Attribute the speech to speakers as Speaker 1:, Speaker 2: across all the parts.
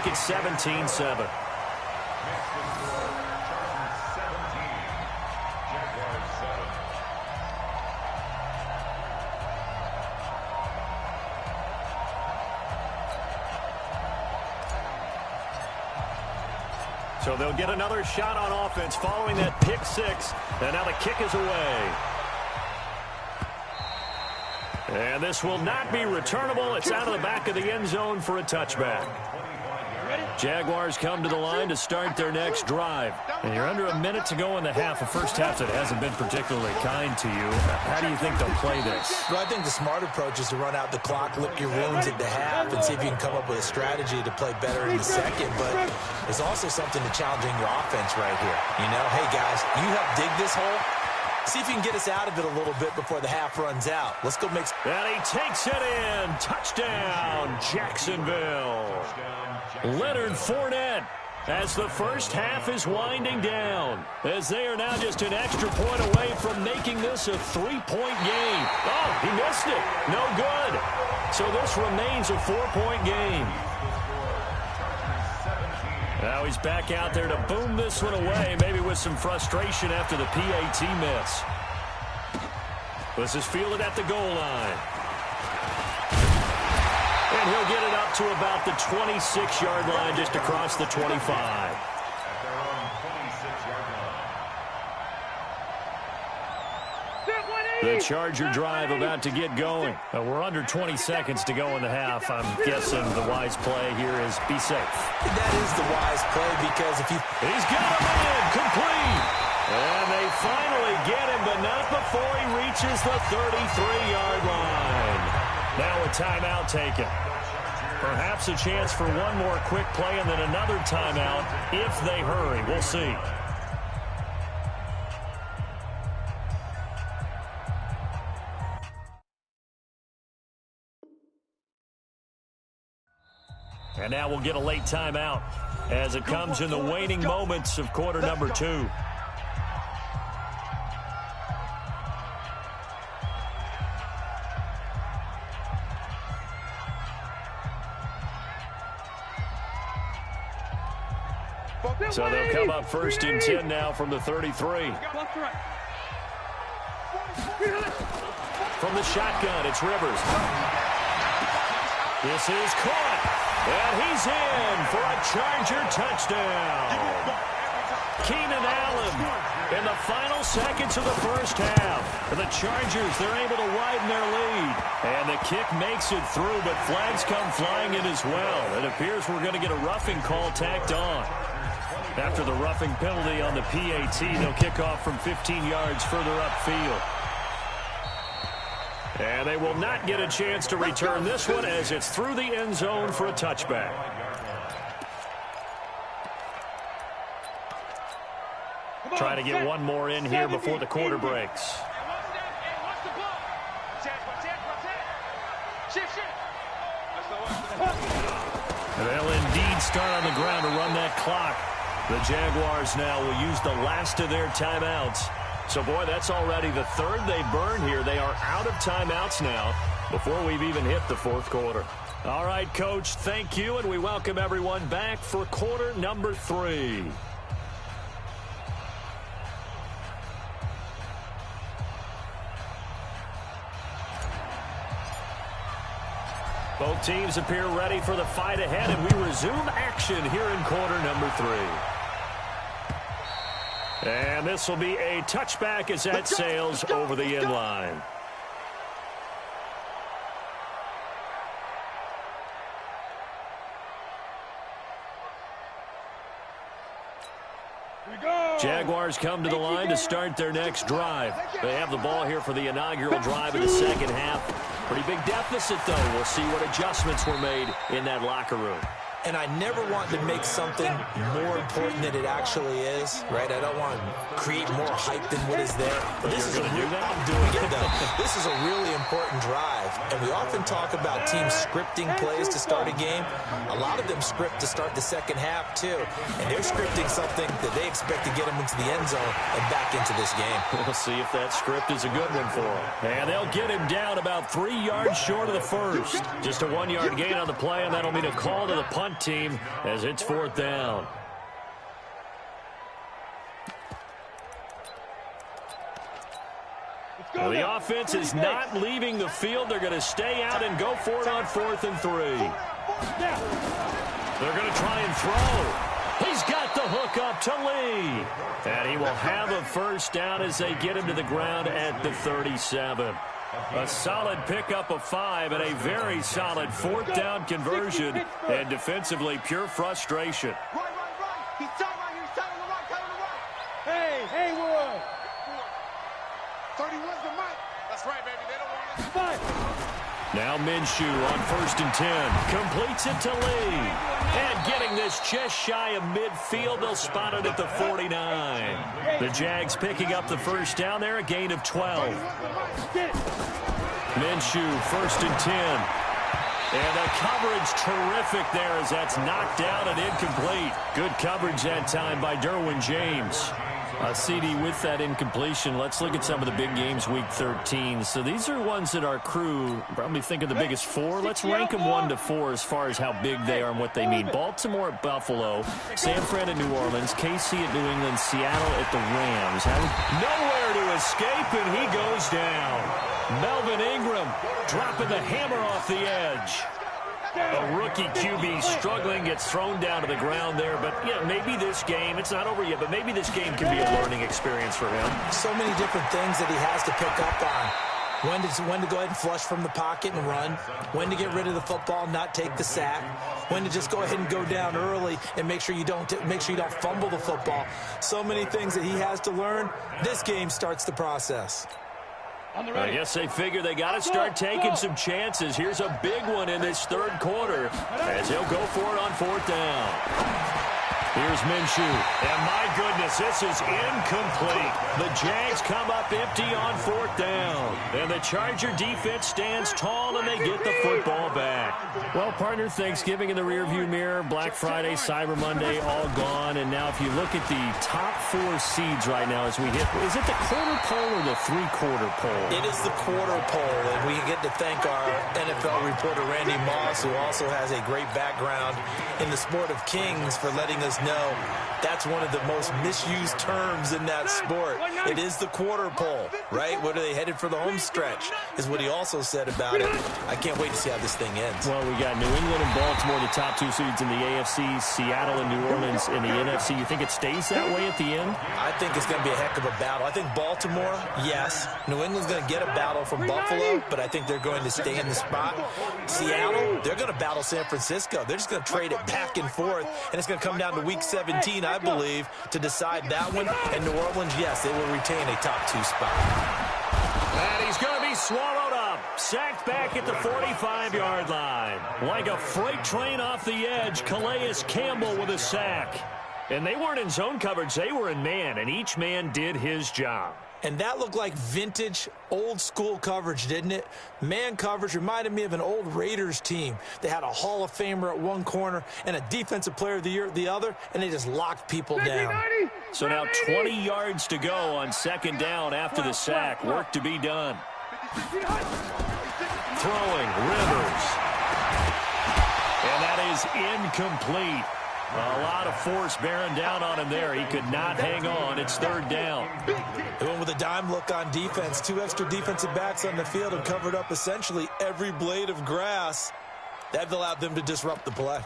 Speaker 1: make it 17-7. So they'll get another shot on offense following that pick six. And now the kick is away. And this will not be returnable. It's out of the back of the end zone for a touchback. Jaguars come to the line to start their next drive. And you're under a minute to go in the half, a first half that hasn't been particularly kind to you. How do you think they'll play this?
Speaker 2: Well, I think the smart approach is to run out the clock, lick your wounds at the half, and see if you can come up with a strategy to play better in the second. But there's also something to challenging your offense right here. You know, hey, guys, you help dig this hole. See if you can get us out of it a little bit before the half runs out. Let's go make...
Speaker 1: And he takes it in. Touchdown, Jacksonville. Leonard Fournette as the first half is winding down, as they are now just an extra point away from making this a three-point game. Oh, he missed it. No good. So this remains a 4-point game. Now he's back out there to boom this one away, maybe with some frustration after the PAT miss. This is fielded at the goal line. And he'll get it up to about the 26-yard line, just across the 25. The Charger drive about to get going. We're under 20 seconds to go in the half. I'm guessing the wise play here is be safe.
Speaker 2: That is the wise play, because if you...
Speaker 1: He's got him in, complete. And they finally get him, but not before he reaches the 33-yard line. Now a timeout taken. Perhaps a chance for one more quick play and then another timeout if they hurry. We'll see. And now we'll get a late timeout as it comes in the waning moments of quarter number 2. So they'll come up first and 10 now from the 33. From the shotgun, it's Rivers. This is caught. And he's in for a Charger touchdown. Keenan Allen in the final seconds of the first half. For the Chargers, they're able to widen their lead. And the kick makes it through, but flags come flying in as well. It appears we're going to get a roughing call tacked on. After the roughing penalty on the PAT, they'll kick off from 15 yards further upfield. And they will not get a chance to return this one as it's through the end zone for a touchback. Trying to get one more in here before the quarter breaks. They'll indeed start on the ground to run that clock. The Jaguars now will use the last of their timeouts. So, boy, that's already the third they burned here. They are out of timeouts now before we've even hit the fourth quarter. All right, Coach, thank you, and we welcome everyone back for quarter number 3. Both teams appear ready for the fight ahead, and we resume action here in quarter number 3. And this will be a touchback as that sails over the end line. Jaguars come to the line to start their next drive. They have the ball here for the inaugural drive of the second half. Pretty big deficit, though. We'll see what adjustments were made in that locker room.
Speaker 2: And I never want to make something more important than it actually is, right? I don't want to create more hype than what is there. But this is I'm doing it, though. This is a really important drive. And we often talk about teams scripting plays to start a game. A lot of them script to start the second half, too. And they're scripting something that they expect to get them into the end zone and back into this game.
Speaker 1: We'll see if that script is a good one for them. And they'll get him down about 3 yards short of the first. Just a 1-yard gain on the play, and that'll mean a call to the punt punt team as it's 4th down. Well, the offense is not leaving the field. They're going to stay out and go for it on 4th and 3. They're going to try and throw. He's got the hook up to Lee. And he will have a first down as they get him to the ground at the 37. A solid pickup of 5 and a very solid 4th down conversion. And defensively, pure frustration.
Speaker 3: He's tight right here. He's tight on the right. Hey, Haywood. 31's the mic. That's right, baby. They don't want it.
Speaker 1: Now Minshew on 1st and 10. Completes it to Lee. And getting this just shy of midfield, they'll spot it at the 49. The Jags picking up the first down there, a gain of 12. Minshew, 1st and 10. And the coverage terrific there as that's knocked down and incomplete. Good coverage that time by Derwin James. CD, with that incompletion, let's look at some of the big games week 13. So these are ones that our crew probably think are the biggest 4. Let's rank them 1 to 4 as far as how big they are and what they mean. Baltimore at Buffalo, San Fran at New Orleans, KC at New England, Seattle at the Rams. Nowhere to escape, and he goes down. Melvin Ingram dropping the hammer off the edge. A rookie QB struggling, gets thrown down to the ground there. But, yeah, maybe this game, it's not over yet, but maybe this game can be a learning experience for him.
Speaker 2: So many different things that he has to pick up on. When to go ahead and flush from the pocket and run. When to get rid of the football, not take the sack. When to just go ahead and go down early and make sure you don't fumble the football. So many things that he has to learn. This game starts the process.
Speaker 1: I guess they figure they got to start taking some chances. Here's a big one in this 3rd quarter as he'll go for it on 4th down. Here's Minshew. And my goodness, this is incomplete. The Jags come up empty on 4th down. And the Charger defense stands tall and they get the football back. Well, partner, Thanksgiving in the rearview mirror, Black Friday, Cyber Monday, all gone. And now if you look at the top 4 seeds right now as we hit, is it the quarter pole or the 3/4 pole?
Speaker 2: It is the quarter pole, and we get to thank our NFL reporter, Randy Moss, who also has a great background in the sport of kings, for letting us know that's one of the most misused terms in that sport. It is the quarter pole, right? What are they headed for the home stretch, is what he also said about it. I can't wait to see how this thing ends.
Speaker 1: Well, we got New England and Baltimore, the top 2 seeds in the AFC, Seattle and New Orleans in the NFC. You think it stays that way at the end?
Speaker 2: I think it's going to be a heck of a battle. I think Baltimore, yes. New England's going to get a battle from Buffalo, but I think they're going to stay in the spot. Seattle, they're going to battle San Francisco. They're just going to trade it back and forth, and it's going to come down to week 17, I believe, to decide that one. And New Orleans, yes, they will retain a top 2 spot.
Speaker 1: And he's going to be swallowed up. Sacked back at the 45-yard line. Like a freight train off the edge, Calais Campbell with a sack. And they weren't in zone coverage. They were in man, and each man did his job.
Speaker 2: And that looked like vintage, old-school coverage, didn't it? Man coverage reminded me of an old Raiders team. They had a Hall of Famer at one corner and a Defensive Player of the Year at the other, and they just locked people down.
Speaker 1: So now 20 yards to go on 2nd down after the sack. Work to be done. Throwing, Rivers. And that is incomplete. A lot of force bearing down on him there. He could not hang on. It's 3rd down.
Speaker 2: They went with a dime look on defense. 2 extra defensive backs on the field and covered up essentially every blade of grass. That allowed them to disrupt the play.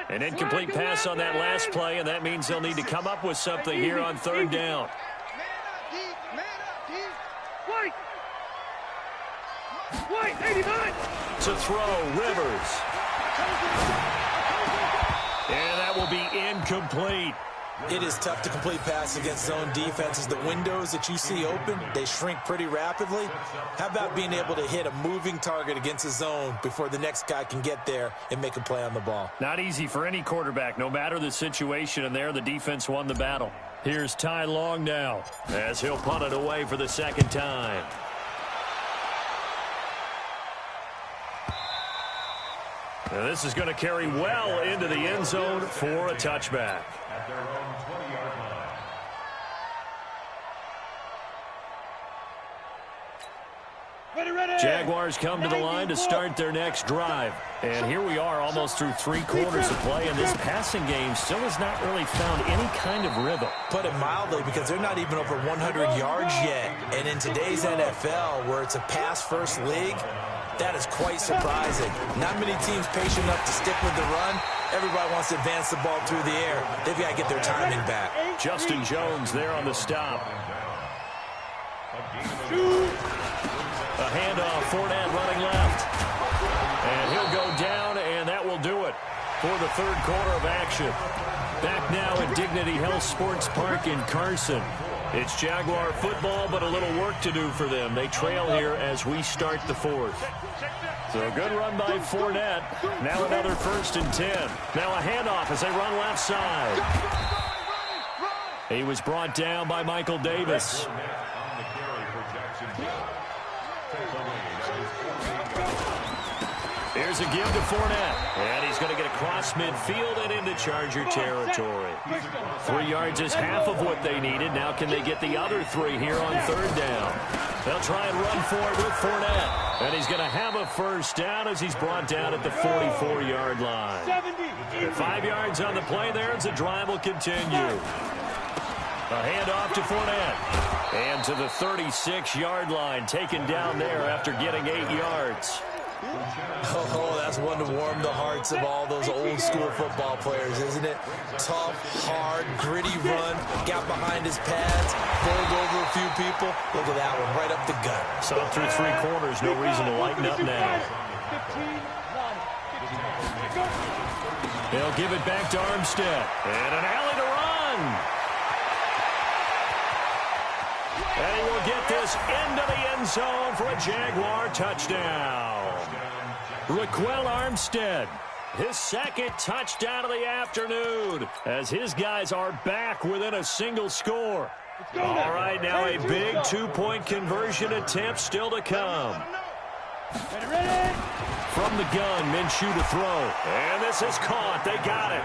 Speaker 1: An incomplete pass on that last play, and that means they'll need to come up with something here on 3rd down.
Speaker 3: White, 89.
Speaker 1: To throw, Rivers. And that will be incomplete.
Speaker 2: It is tough to complete passes against zone defenses. The windows that you see open, they shrink pretty rapidly. How about being able to hit a moving target against a zone before the next guy can get there and make a play on the ball?
Speaker 1: Not easy for any quarterback, no matter the situation, and there the defense won the battle. Here's Ty Long now as he'll punt it away for the second time. Now this is going to carry well into the end zone for a touchback.
Speaker 4: At their own 20-yard line.
Speaker 1: Jaguars come to the line to start their next drive. And here we are almost through 3 quarters of play, and this passing game still has not really found any kind of rhythm.
Speaker 2: Put it mildly, because they're not even over 100 yards yet. And in today's NFL, where it's a pass-first league, that is quite surprising. Not many teams patient enough to stick with the run. Everybody wants to advance the ball through the air. They've got to get their timing back.
Speaker 1: Justin Jones there on the stop. A handoff, Fournette running left. And he'll go down, and that will do it for the third quarter of action. Back now at Dignity Health Sports Park in Carson. It's Jaguar football, but a little work to do for them. They trail here as we start the fourth. So a good run by Fournette. Now another 1st and 10. Now a handoff as they run left side. He was brought down by Michael Davis. Here's a give to Fournette. And he's going to get across midfield and into Charger territory. 3 yards is half of what they needed. Now can they get the other 3 here on 3rd down? They'll try and run for it with Fournette. And he's going to have a 1st down as he's brought down at the 44-yard line. 5 yards on the play there as the drive will continue. A handoff to Fournette. And to the 36-yard line, taken down there after getting 8 yards.
Speaker 2: Oh, that's one to warm the hearts of all those old-school football players, isn't it? Tough, hard, gritty run, got behind his pads, bowled over a few people. Look at that one, right up the gut.
Speaker 1: So through 3 quarters, no reason to lighten up now. They'll give it back to Armstead. And an alley to run. And he will get this into the end zone for a Jaguar touchdown. Raquel Armstead, his 2nd touchdown of the afternoon, as his guys are back within a single score. All right, now a big 2-point conversion attempt still to come. From the gun, Minshew to throw. And this is caught. They got it.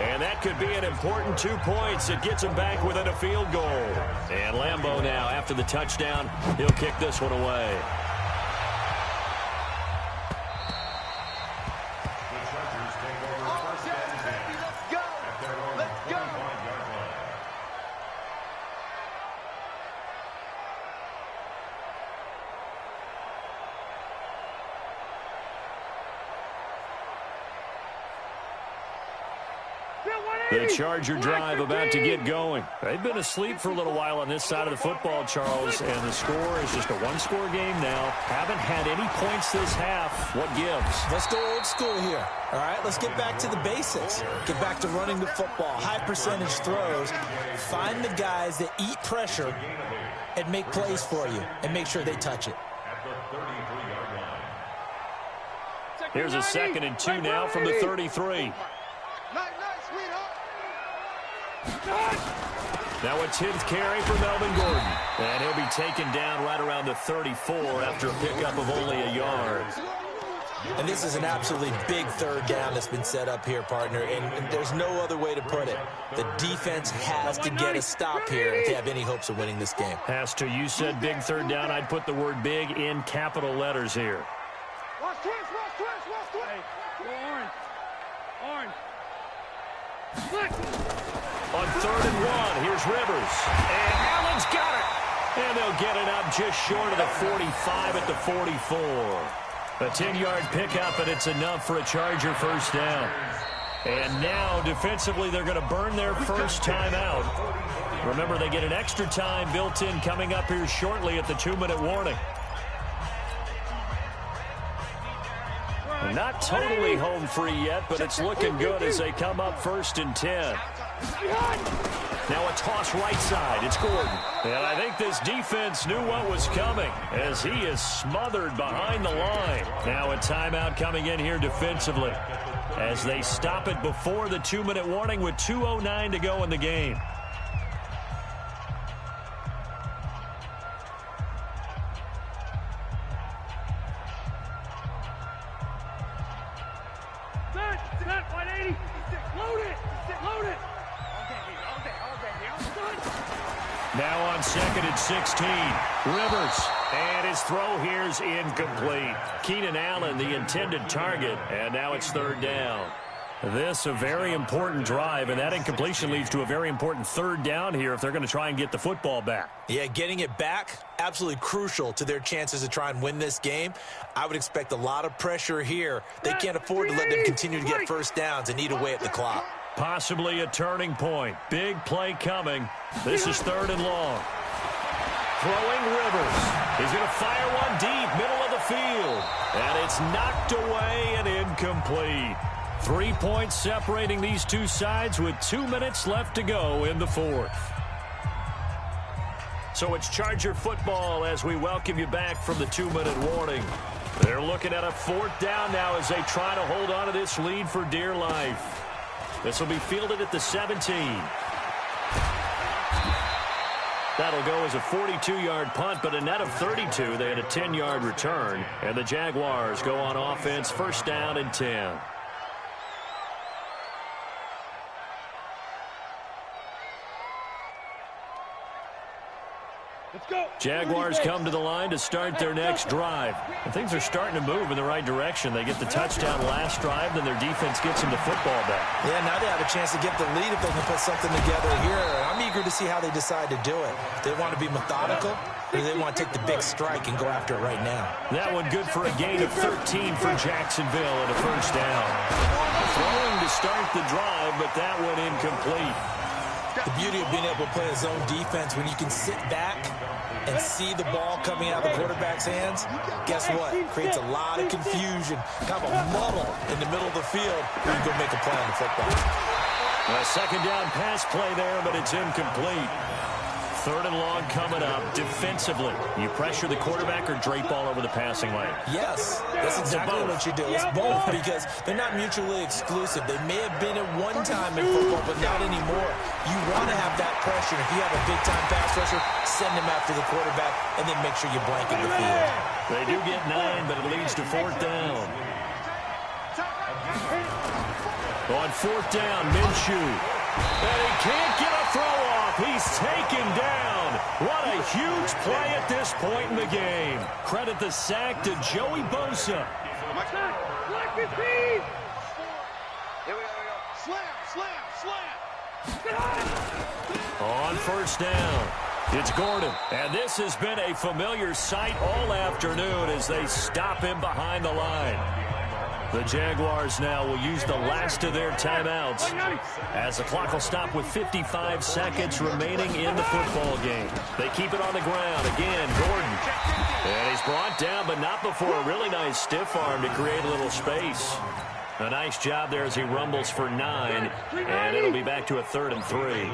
Speaker 1: And that could be an important 2 points. It gets them back within a field goal. And Lambeau now, after the touchdown, he'll kick this one away. The Charger drive about to get going. They've been asleep for a little while on this side of the football, Charles, and the score is just a 1-score game now. Haven't had any points this half. What gives?
Speaker 2: Let's go old school here. All right, let's get back to the basics. Get back to running the football, high percentage throws. Find the guys that eat pressure and make plays for you and make sure they touch it.
Speaker 1: Here's a 2nd and 2 now from the 33. Now a 10th carry for Melvin Gordon. And he'll be taken down right around the 34 after a pickup of only a yard.
Speaker 2: And this is an absolutely big 3rd down that's been set up here, partner. And there's no other way to put it. The defense has to get a stop here if they have any hopes of winning this game.
Speaker 1: Has to. You said big 3rd down. I'd put the word big in capital letters here.
Speaker 3: Watch twist. Orange.
Speaker 1: On 3rd and 1, here's Rivers. And Allen's got it. And they'll get it up just short of the 45 at the 44. A 10-yard pickup, and it's enough for a Charger 1st down. And now, defensively, they're going to burn their first time out. Remember, they get an extra time built in coming up here shortly at the 2-minute warning. Not totally home free yet, but it's looking good as they come up 1st and 10. Now a toss right side. It's Gordon. And I think this defense knew what was coming as he is smothered behind the line. Now a timeout coming in here defensively as they stop it before the 2-minute warning with 2:09 to go in the game.
Speaker 3: Set, 180. Load it. Load it.
Speaker 1: Now on 2nd and 16. Rivers. And his throw here's incomplete. Keenan Allen, the intended target. And now it's 3rd down. This a very important drive, and that incompletion leads to a very important 3rd down here if they're going to try and get the football back.
Speaker 2: Yeah, getting it back, absolutely crucial to their chances to try and win this game. I would expect a lot of pressure here. They can't afford to let them continue to get first downs and eat away at the clock.
Speaker 1: Possibly a turning point. Big play coming. This is 3rd and long. Throwing Rivers. He's going to fire one deep, middle of the field. And it's knocked away and incomplete. 3 points separating these two sides with 2 minutes left to go in the 4th. So it's Charger football as we welcome you back from the 2-minute warning. They're looking at a 4th down now as they try to hold on to this lead for dear life. This will be fielded at the 17. That'll go as a 42-yard punt, but a net of 32. They had a 10-yard return, and the Jaguars go on offense, 1st down and 10. Jaguars come to the line to start their next drive. And things are starting to move in the right direction. They get the touchdown last drive, then their defense gets them the football back.
Speaker 2: Yeah, now they have a chance to get the lead if they can put something together here. I'm eager to see how they decide to do it. Do they want to be methodical, or do they want to take the big strike and go after it right now?
Speaker 1: That one good for a gain of 13 for Jacksonville and a 1st down. Throwing to start the drive, but that one incomplete.
Speaker 2: The beauty of being able to play a zone defense when you can sit back and see the ball coming out of the quarterback's hands, guess what? Creates a lot of confusion, kind of a muddle in the middle of the field where you go make a play on the football.
Speaker 1: A 2nd down pass play there, but it's incomplete. 3rd and long coming up. Defensively, you pressure the quarterback or drape all over the passing lane?
Speaker 2: Yes, that's exactly what you do. It's both because they're not mutually exclusive. They may have been at one time in football, but not anymore. You want to have that pressure. If you have a big-time pass rusher, send him after the quarterback, and then make sure you blanket the field.
Speaker 1: They do get 9, but it leads to 4th down. On 4th down, Minshew. And he can't get a throw off. He's taken down. What a huge play at this point in the game. Credit the sack to Joey Bosa. On 1st down, it's Gordon. And this has been a familiar sight all afternoon as they stop him behind the line. The Jaguars now will use the last of their timeouts as the clock will stop with 55 seconds remaining in the football game. They keep it on the ground. Again, Gordon. And he's brought down, but not before a really nice stiff arm to create a little space. A nice job there as he rumbles for 9, and it'll be back to a 3rd and 3.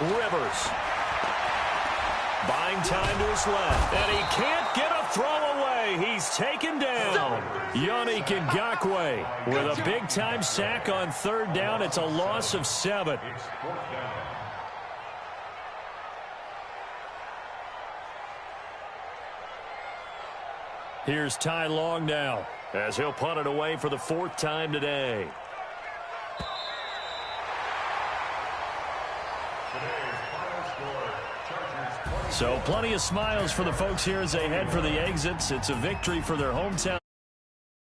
Speaker 1: Rivers. Buying time to his left. And he can't get a throw away. He's taken down. Yannick Ngakoue with a big-time sack on 3rd down. It's a loss of 7. Here's Ty Long now as he'll punt it away for the 4th time today. So plenty of smiles for the folks here as they head for the exits. It's a victory for their hometown.